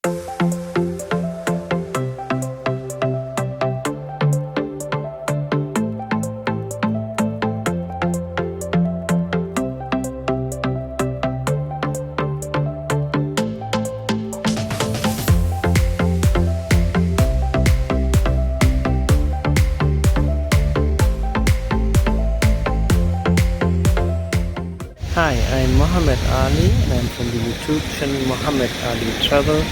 Hi, I'm Mohammed Ali and I'm from the YouTube channel Mohammed Ali Travel.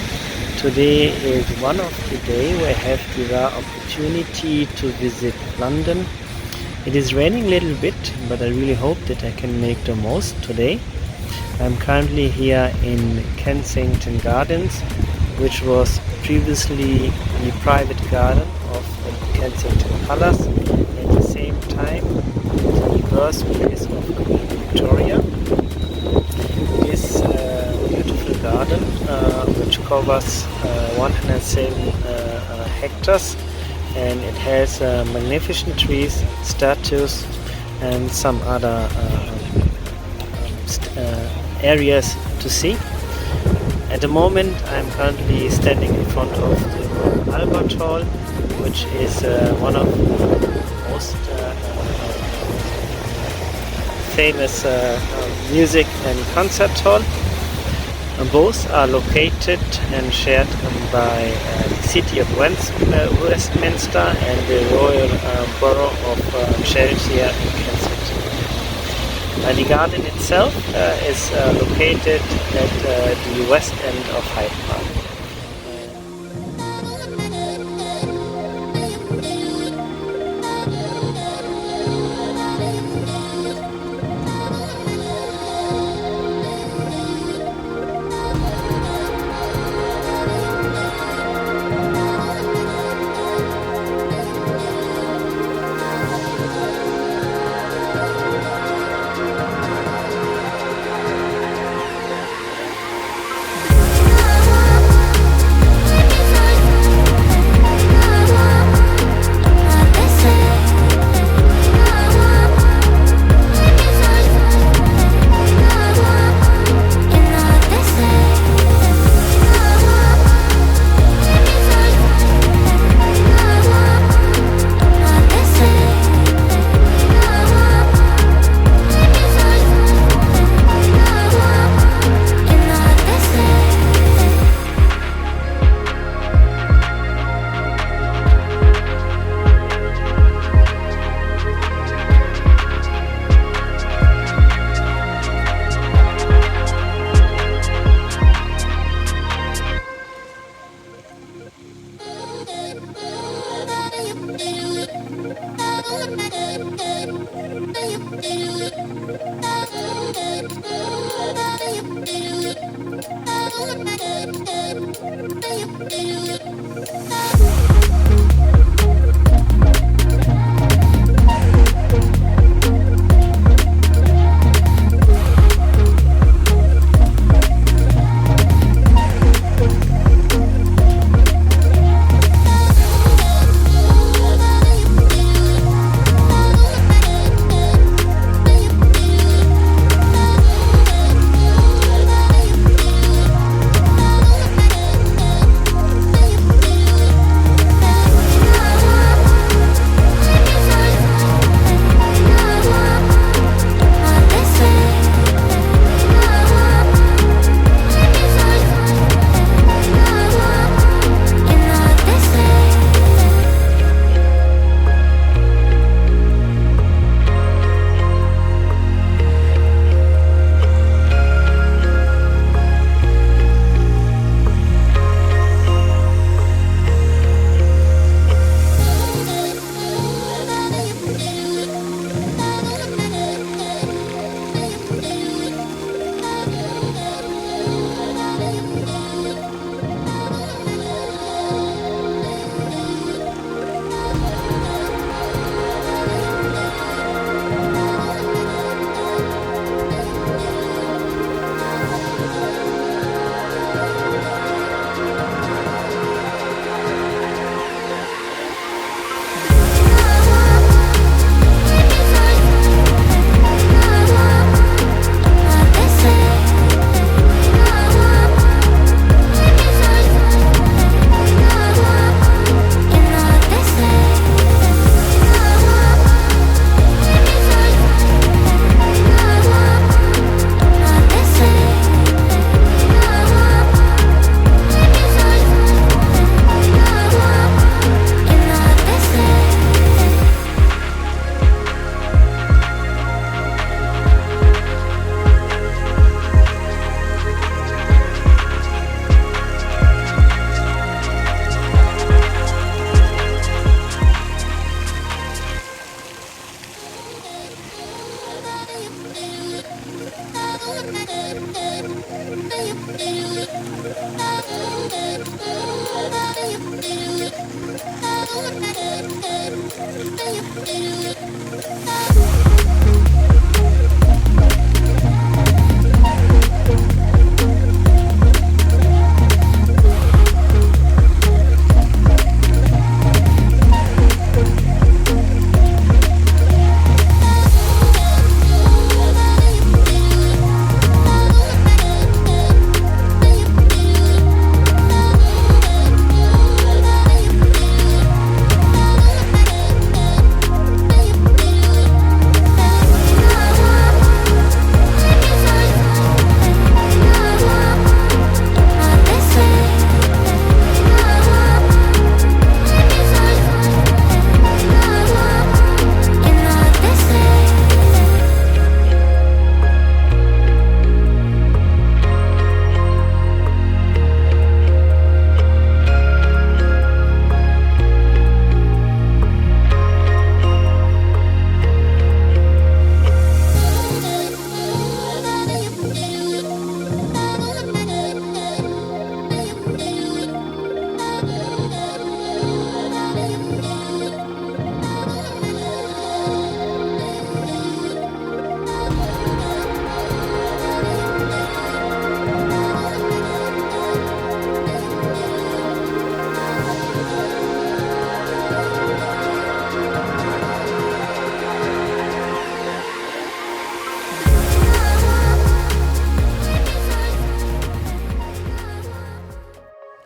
Today is one of the day where I have the rare opportunity to visit London. It is raining a little bit, but I really hope that I can make the most today. I'm currently here in Kensington Gardens, which was previously the private garden of the Kensington Palace, at the same time the birthplace of Queen Victoria. This beautiful garden, which covers 107 hectares, and it has magnificent trees, statues, and some other areas to see. At the moment, I'm currently standing in front of the Albert Hall, which is one of the most famous music and concert hall. Both are located and shared by the City of Westminster and the Royal Borough of Chelsea in Kensington. The garden itself is located at the west end of Hyde Park.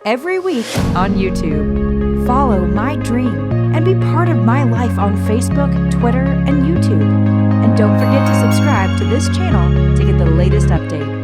Every week on YouTube. Follow my dream and be part of my life on Facebook, Twitter, and YouTube. And don't forget to subscribe to this channel to get the latest update.